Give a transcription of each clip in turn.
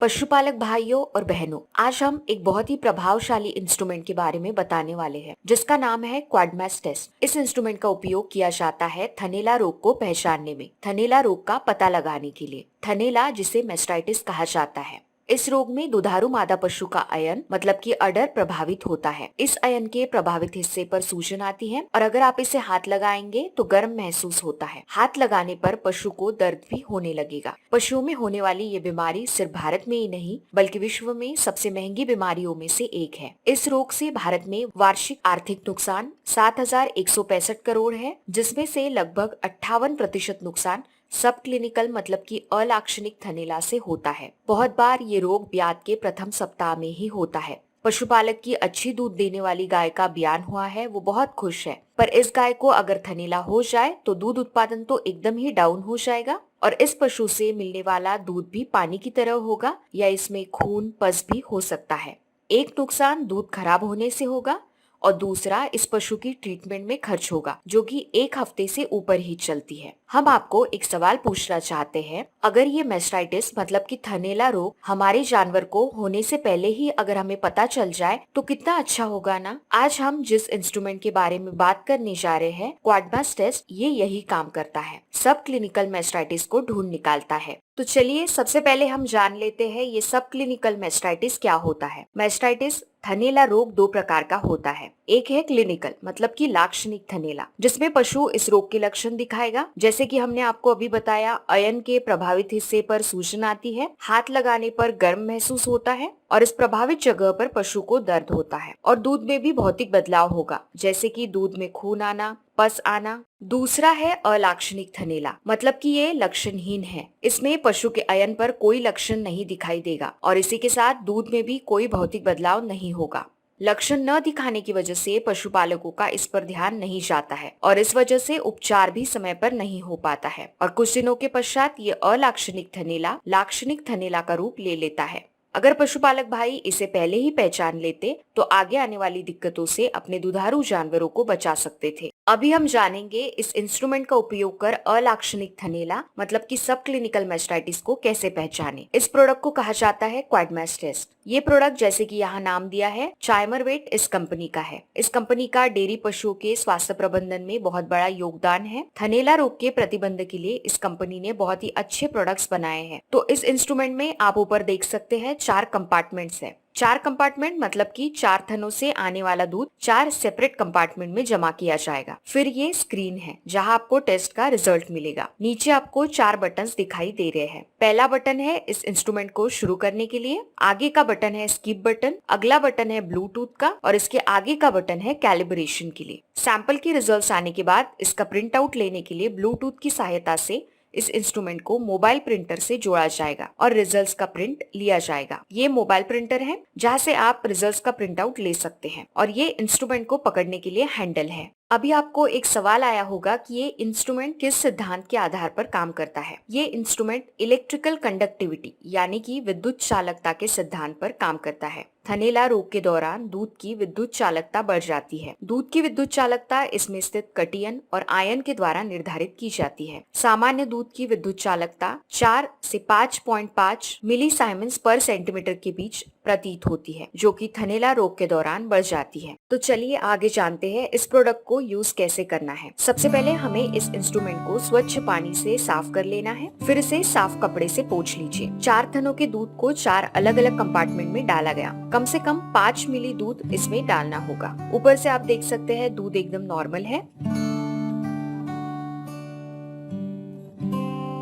पशुपालक भाइयों और बहनों, आज हम एक बहुत ही प्रभावशाली इंस्ट्रूमेंट के बारे में बताने वाले हैं, जिसका नाम है क्वाडमैस टेस्ट। इस इंस्ट्रूमेंट का उपयोग किया जाता है थनैला रोग को पहचानने में, थनैला रोग का पता लगाने के लिए। थनैला, जिसे मेस्टाइटिस कहा जाता है, इस रोग में दुधारू मादा पशु का अयन मतलब कि अडर प्रभावित होता है। इस अयन के प्रभावित हिस्से पर सूजन आती है और अगर आप इसे हाथ लगाएंगे तो गर्म महसूस होता है। हाथ लगाने पर पशु को दर्द भी होने लगेगा। पशुओं में होने वाली ये बीमारी सिर्फ भारत में ही नहीं बल्कि विश्व में सबसे महंगी बीमारियों में से एक है। इस रोग से भारत में वार्षिक आर्थिक नुकसान 7,165 करोड़ है, जिसमें से लगभग 58% नुकसान सब क्लिनिकल मतलब कि अलाक्षणिक थनैला से होता है। बहुत बार ये रोग ब्यात के प्रथम सप्ताह में ही होता है। पशुपालक की अच्छी दूध देने वाली गाय का बयान हुआ है, वो बहुत खुश है, पर इस गाय को अगर थनैला हो जाए तो दूध उत्पादन तो एकदम ही डाउन हो जाएगा और इस पशु से मिलने वाला दूध भी पानी की तरह होगा या इसमें खून पस भी हो सकता है। एक नुकसान दूध खराब होने से होगा और दूसरा इस पशु की ट्रीटमेंट में खर्च होगा, जो कि 1 हफ्ते से ऊपर ही चलती है। हम आपको एक सवाल पूछना चाहते हैं, अगर ये मेस्टाइटिस मतलब कि थनैला रोग हमारे जानवर को होने से पहले ही अगर हमें पता चल जाए तो कितना अच्छा होगा ना। आज हम जिस इंस्ट्रूमेंट के बारे में बात करने जा रहे हैं, क्वाडमैस टेस्ट, ये यही काम करता है। सब क्लिनिकल मेस्टाइटिस को ढूंढ निकालता है। तो चलिए सबसे पहले हम जान लेते हैं ये सब क्लिनिकल मेस्टाइटिस क्या होता है। मेस्टाइटिस थनैला रोग 2 प्रकार का होता है। एक है क्लिनिकल मतलब कि लाक्षणिक थनैला, जिसमें पशु इस रोग के लक्षण दिखाएगा, जैसे कि हमने आपको अभी बताया, अयन के प्रभावित हिस्से पर सूजन आती है, हाथ लगाने पर गर्म महसूस होता है और इस प्रभावित जगह पर पशु को दर्द होता है और दूध में भी भौतिक बदलाव होगा, जैसे कि दूध में खून आना, पस आना। दूसरा है अलाक्षणिक थनैला, मतलब कि ये लक्षणहीन है। इसमें पशु के अयन पर कोई लक्षण नहीं दिखाई देगा और इसी के साथ दूध में भी कोई भौतिक बदलाव नहीं होगा। लक्षण न दिखाने की वजह से पशुपालकों का इस पर ध्यान नहीं जाता है और इस वजह से उपचार भी समय पर नहीं हो पाता है और कुछ दिनों के पश्चात ये अलाक्षणिक थनैला लाक्षणिक थनैला का रूप ले लेता है। अगर पशुपालक भाई इसे पहले ही पहचान लेते तो आगे आने वाली दिक्कतों से अपने दुधारू जानवरों को बचा सकते थे। अभी हम जानेंगे इस इंस्ट्रूमेंट का उपयोग कर अलाक्षणिक थनैला मतलब कि सब क्लिनिकल मेस्टाइटिस को कैसे पहचाने। इस प्रोडक्ट को कहा जाता है क्वाडमैस टेस्ट। ये प्रोडक्ट, जैसे कि यहाँ नाम दिया है, चाइमरवेट इस कंपनी का है। इस कंपनी का डेयरी पशुओं के स्वास्थ्य प्रबंधन में बहुत बड़ा योगदान है। थनैला रोग के प्रतिबंध के लिए इस कंपनी ने बहुत ही अच्छे प्रोडक्ट्स बनाए हैं। तो इस इंस्ट्रूमेंट में आप ऊपर देख सकते हैं 4 कंपार्टमेंट्स है। 4 कंपार्टमेंट मतलब कि 4 थनों से आने वाला दूध 4 सेपरेट कंपार्टमेंट में जमा किया जाएगा। फिर ये स्क्रीन है जहां आपको टेस्ट का रिजल्ट मिलेगा। नीचे आपको 4 बटन्स दिखाई दे रहे हैं। पहला बटन है इस इंस्ट्रूमेंट को शुरू करने के लिए, आगे का बटन है स्किप बटन, अगला बटन है ब्लूटूथ का और इसके आगे का बटन है कैलिब्रेशन के लिए। सैंपल के रिजल्ट आने के बाद इसका प्रिंट आउट लेने के लिए ब्लूटूथ की सहायता से इस इंस्ट्रूमेंट को मोबाइल प्रिंटर से जोड़ा जाएगा और रिजल्ट्स का प्रिंट लिया जाएगा। ये मोबाइल प्रिंटर है जहां से आप रिजल्ट्स का प्रिंट आउट ले सकते हैं और ये इंस्ट्रूमेंट को पकड़ने के लिए हैंडल है। अभी आपको एक सवाल आया होगा कि ये इंस्ट्रूमेंट किस सिद्धांत के आधार पर काम करता है। ये इंस्ट्रूमेंट इलेक्ट्रिकल कंडक्टिविटी यानी कि विद्युत चालकता के सिद्धांत पर काम करता है। थनैला रोग के दौरान दूध की विद्युत चालकता बढ़ जाती है। दूध की विद्युत चालकता इसमें स्थित कटियन और आयन के द्वारा निर्धारित की जाती है। सामान्य दूध की विद्युत चालकता 4 से 5.5 मिलीसाइमेंस पर सेंटीमीटर के बीच प्रतीत होती है, जो कि थनैला रोग के दौरान बढ़ जाती है। तो चलिए आगे जानते हैं इस प्रोडक्ट को यूज कैसे करना है। सबसे पहले हमें इस इंस्ट्रूमेंट को स्वच्छ पानी से साफ कर लेना है, फिर इसे साफ कपड़े से पोंछ लीजिए। 4 थनों के दूध को 4 अलग अलग कंपार्टमेंट में डाला गया। कम से कम 5 मिली दूध इसमें डालना होगा। ऊपर से आप देख सकते हैं दूध एकदम नॉर्मल है।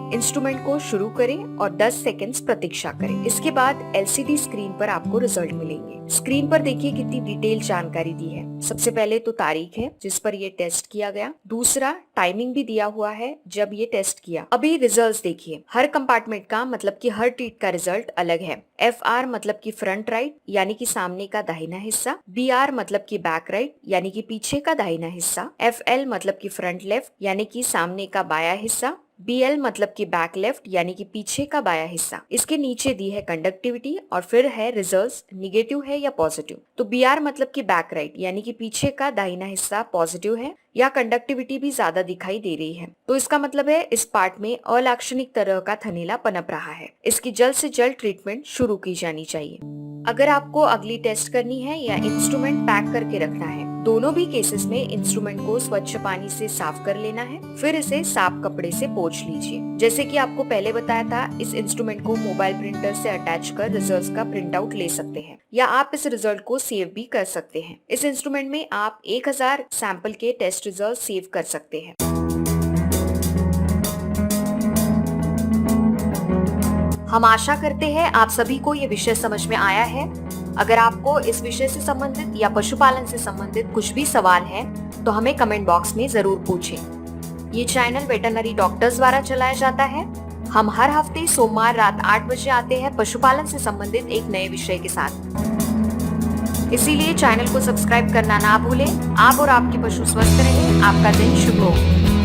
इंस्ट्रूमेंट को शुरू करें और 10 सेकंड्स प्रतीक्षा करें। इसके बाद एलसीडी स्क्रीन पर आपको रिजल्ट मिलेंगे। स्क्रीन पर देखिए कितनी डिटेल जानकारी दी है। सबसे पहले तो तारीख है जिस पर ये टेस्ट किया गया, दूसरा टाइमिंग भी दिया हुआ है जब ये टेस्ट किया। अभी रिजल्ट्स देखिए। हर कंपार्टमेंट का मतलब कि हर टीट का रिजल्ट अलग है। FR मतलब कि फ्रंट राइट यानी कि सामने का दाहिना हिस्सा, BR मतलब कि बैक राइट यानी कि पीछे का दाहिना हिस्सा, FL मतलब कि फ्रंट लेफ्ट यानी कि सामने का बाया हिस्सा, BL मतलब कि बैक लेफ्ट यानी कि पीछे का बाया हिस्सा। इसके नीचे दी है कंडक्टिविटी और फिर है रिजल्ट्स, निगेटिव है या पॉजिटिव। तो BR मतलब कि बैक राइट यानी कि पीछे का दाहिना हिस्सा पॉजिटिव है या कंडक्टिविटी भी ज्यादा दिखाई दे रही है, तो इसका मतलब है इस पार्ट में अलाक्षणिक तरह का थनैला पनप रहा है। इसकी जल्द से जल्द ट्रीटमेंट शुरू की जानी चाहिए। अगर आपको अगली टेस्ट करनी है या इंस्ट्रूमेंट पैक करके रखना है, दोनों भी केसेस में इंस्ट्रूमेंट को स्वच्छ पानी से साफ कर लेना है, फिर इसे साफ कपड़े से पोंछ लीजिए। जैसे कि आपको पहले बताया था, इस इंस्ट्रूमेंट को मोबाइल प्रिंटर से अटैच कर रिजल्ट्स का प्रिंट आउट ले सकते हैं या आप इस रिजल्ट को सेव भी कर सकते हैं। इस इंस्ट्रूमेंट में आप 1000 सैंपल के टेस्ट रिजल्ट सेव कर सकते हैं। हम आशा करते हैं आप सभी को ये विषय समझ में आया है। अगर आपको इस विषय से संबंधित या पशुपालन से संबंधित कुछ भी सवाल है तो हमें कमेंट बॉक्स में जरूर पूछें। ये चैनल वेटरनरी डॉक्टर्स द्वारा चलाया जाता है। हम हर हफ्ते सोमवार रात 8 बजे आते हैं पशुपालन से संबंधित एक नए विषय के साथ। इसीलिए चैनल को सब्सक्राइब करना ना भूलें। आप और आपके पशु स्वस्थ रहें। आपका दिन शुभ हो।